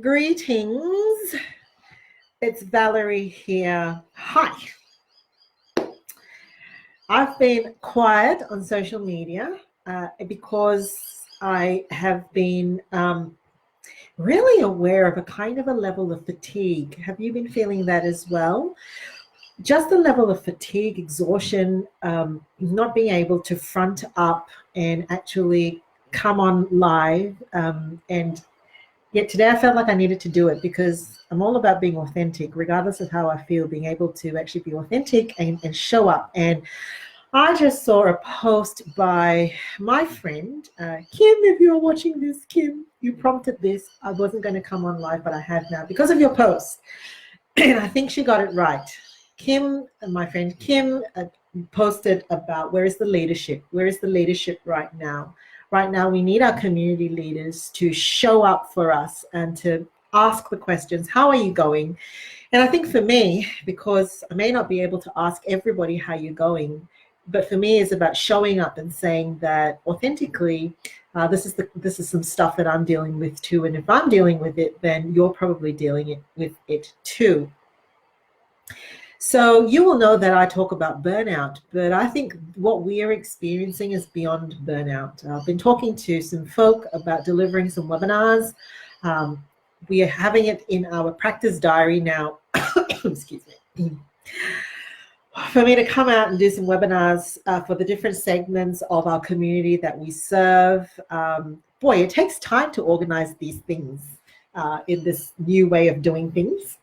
Greetings, it's Valerie here. Hi. I've been quiet on social media because I have been really aware of a kind of a level of fatigue. Have you been feeling that as well? Just the level of fatigue, exhaustion, not being able to front up and actually come on live and yet today I felt like I needed to do it because I'm all about being authentic, regardless of how I feel, being able to actually be authentic and show up. And I just saw a post by my friend, Kim. If you're watching this, Kim, you prompted this. I wasn't going to come on live, but I have now because of your post. And I think she got it right. Kim, my friend Kim, posted about where is the leadership? Where is the leadership right now? Right now, we need our community leaders to show up for us and to ask the questions, how are you going? And I think for me, because I may not be able to ask everybody how you're going, but for me it's about showing up and saying that authentically, this is some stuff that I'm dealing with too. And if I'm dealing with it, then you're probably dealing with it too. So you will know that I talk about burnout, but I think what we are experiencing is beyond burnout. I've been talking to some folk about delivering some webinars. We are having it in our practice diary now. Excuse me. For me to come out and do some webinars for the different segments of our community that we serve. Boy, it takes time to organize these things in this new way of doing things.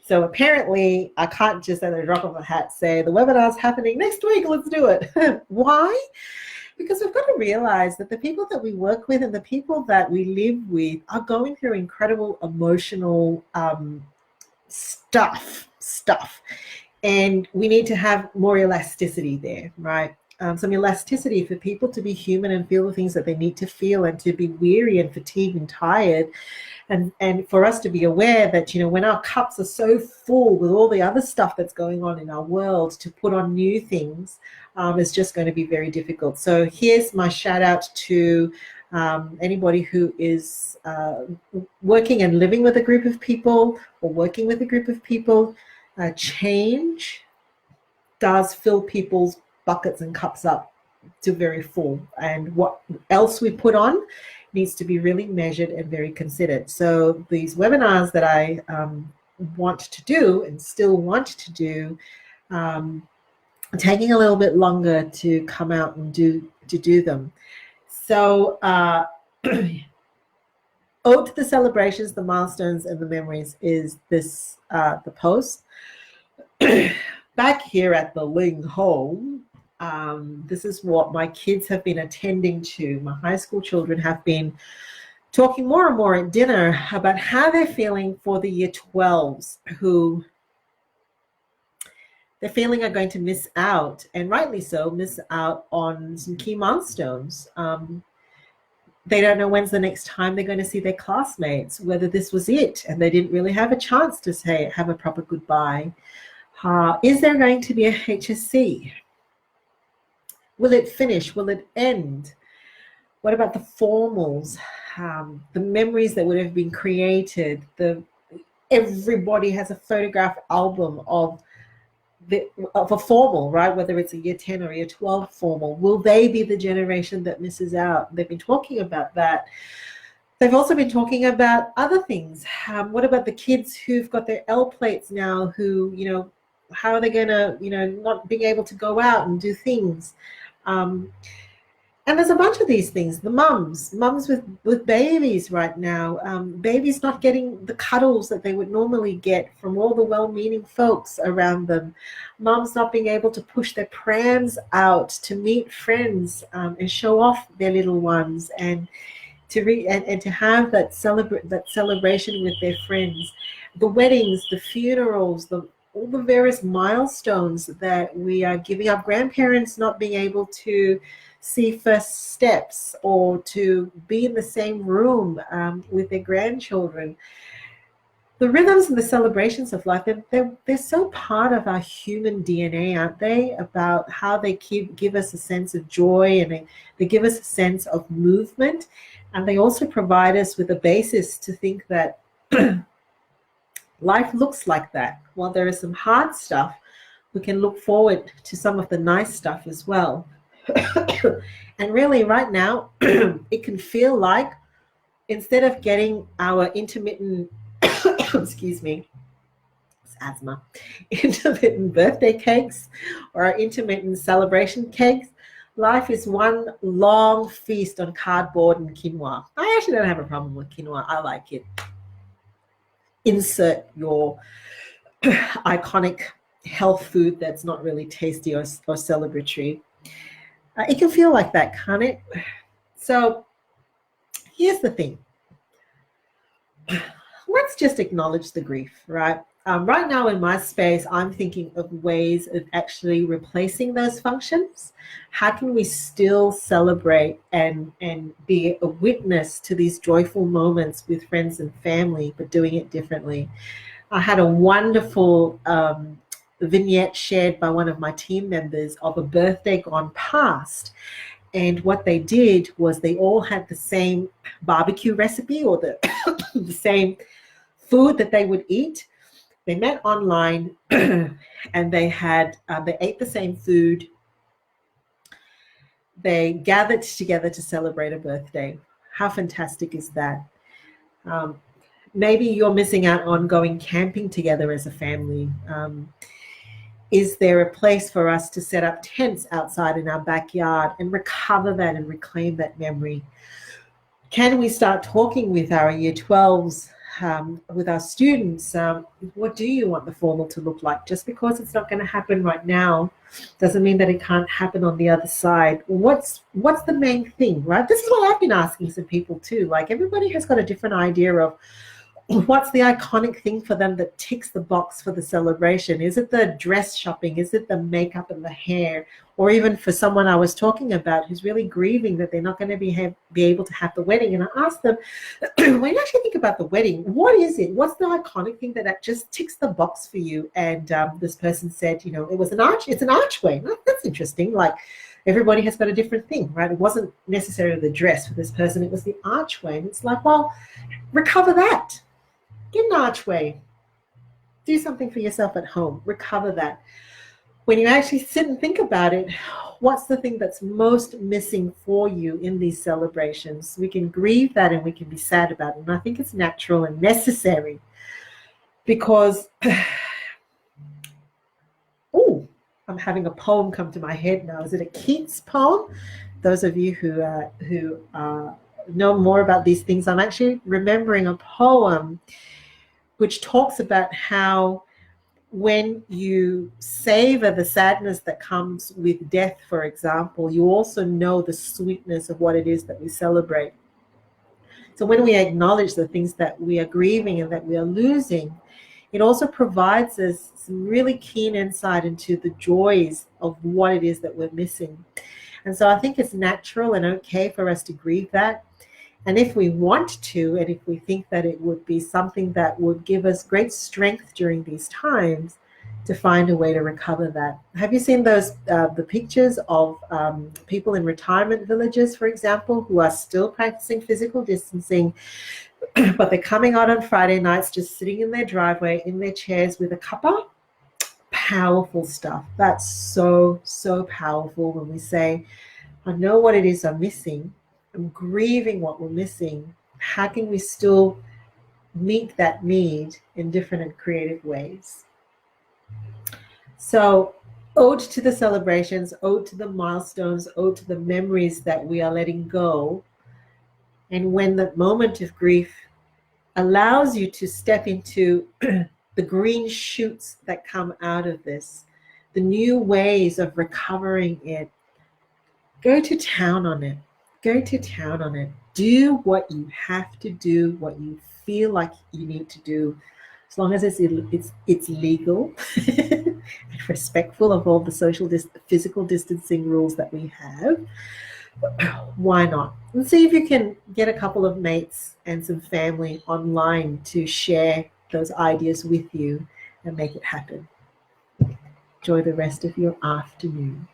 So apparently I can't just at the drop of a hat say the webinar's happening next week, let's do it. Why? Because we've got to realize that the people that we work with and the people that we live with are going through incredible emotional stuff. And we need to have more elasticity there, right? Some elasticity for people to be human and feel the things that they need to feel and to be weary and fatigued and tired. And for us to be aware that, when our cups are so full with all the other stuff that's going on in our world, to put on new things is just going to be very difficult. So here's my shout out to anybody who is working and living with a group of people or working with a group of people. Change does fill people's buckets and cups up to very full. And what else we put on needs to be really measured and very considered. So these webinars that I want to do and still want to do, taking a little bit longer to come out and do them. So Ode to the Celebrations, the Milestones, and the Memories is this the post. Back here at the Ling home, this is what my kids have been attending to. My high school children have been talking more and more at dinner about how they're feeling for the year 12s who they're feeling are going to miss out, and rightly so, miss out on some key milestones. They don't know when's the next time they're going to see their classmates, whether this was it and they didn't really have a chance to have a proper goodbye. Is there going to be a HSC? Will it finish? Will it end? What about the formals? The memories that would have been created? Everybody has a photograph album of a formal, right? Whether it's a year 10 or a year 12 formal. Will they be the generation that misses out? They've been talking about that. They've also been talking about other things. What about the kids who've got their L plates now, who, how are they going to, not being able to go out and do things? And there's a bunch of these things. The mums with babies right now, babies not getting the cuddles that they would normally get from all the well-meaning folks around them. Mums not being able to push their prams out to meet friends and show off their little ones and to have that celebration with their friends. The weddings, the funerals, all the various milestones that we are giving up. Grandparents not being able to see first steps or to be in the same room with their grandchildren. The rhythms and the celebrations of life, they're so part of our human DNA, aren't they? About how they give us a sense of joy, and they give us a sense of movement. And they also provide us with a basis to think that Life looks like that. While there is some hard stuff, we can look forward to some of the nice stuff as well. And really, right now, it can feel like instead of getting our intermittent, excuse me, it's asthma, intermittent birthday cakes or our intermittent celebration cakes, life is one long feast on cardboard and quinoa. I actually don't have a problem with quinoa. I like it. Insert your iconic health food that's not really tasty or celebratory. It can feel like that, can't it? So here's the thing. Let's just acknowledge the grief, right? Right now in my space, I'm thinking of ways of actually replacing those functions. How can we still celebrate and be a witness to these joyful moments with friends and family, but doing it differently? I had a wonderful vignette shared by one of my team members of a birthday gone past. And what they did was they all had the same barbecue recipe or the, the same food that they would eat. They met online and they ate the same food. They gathered together to celebrate a birthday. How fantastic is that? Maybe you're missing out on going camping together as a family. Is there a place for us to set up tents outside in our backyard and recover that and reclaim that memory? Can we start talking with our year 12s, with our students? What do you want the formal to look like? Just because it's not going to happen right now doesn't mean that it can't happen on the other side. What's the main thing, right? This is what I've been asking some people too. Like, everybody has got a different idea of what's the iconic thing for them that ticks the box for the celebration. Is it the dress shopping? Is it the makeup and the hair? Or even for someone I was talking about who's really grieving that they're not going to be able to have the wedding. And I asked them, when you actually think about the wedding, what is it? What's the iconic thing that just ticks the box for you? And this person said, it was an arch. It's an archway. That's interesting. Like, everybody has got a different thing, right? It wasn't necessarily the dress for this person. It was the archway. And it's like, well, recover that. Get an archway. Do something for yourself at home. Recover that. When you actually sit and think about it, what's the thing that's most missing for you in these celebrations? We can grieve that and we can be sad about it. And I think it's natural and necessary because, I'm having a poem come to my head now. Is it a Keats poem? Those of you who know more about these things, I'm actually remembering a poem which talks about how when you savor the sadness that comes with death, for example, you also know the sweetness of what it is that we celebrate. So when we acknowledge the things that we are grieving and that we are losing, it also provides us some really keen insight into the joys of what it is that we're missing. And so I think it's natural and okay for us to grieve that. And if we want to, and if we think that it would be something that would give us great strength during these times, to find a way to recover that. Have you seen those the pictures of people in retirement villages, for example, who are still practicing physical distancing, but they're coming out on Friday nights, just sitting in their driveway, in their chairs with a cuppa? Powerful stuff. That's so, so powerful when we say, I know what it is I'm missing. I'm grieving what we're missing. How can we still meet that need in different and creative ways? So, ode to the celebrations, ode to the milestones, ode to the memories that we are letting go. And when the moment of grief allows you to step into the green shoots that come out of this, the new ways of recovering it, go to town on it. Go to town on it. Do what you have to do, what you feel like you need to do, as long as it's legal and respectful of all the physical distancing rules that we have. Why not? And see if you can get a couple of mates and some family online to share those ideas with you and make it happen. Enjoy the rest of your afternoon.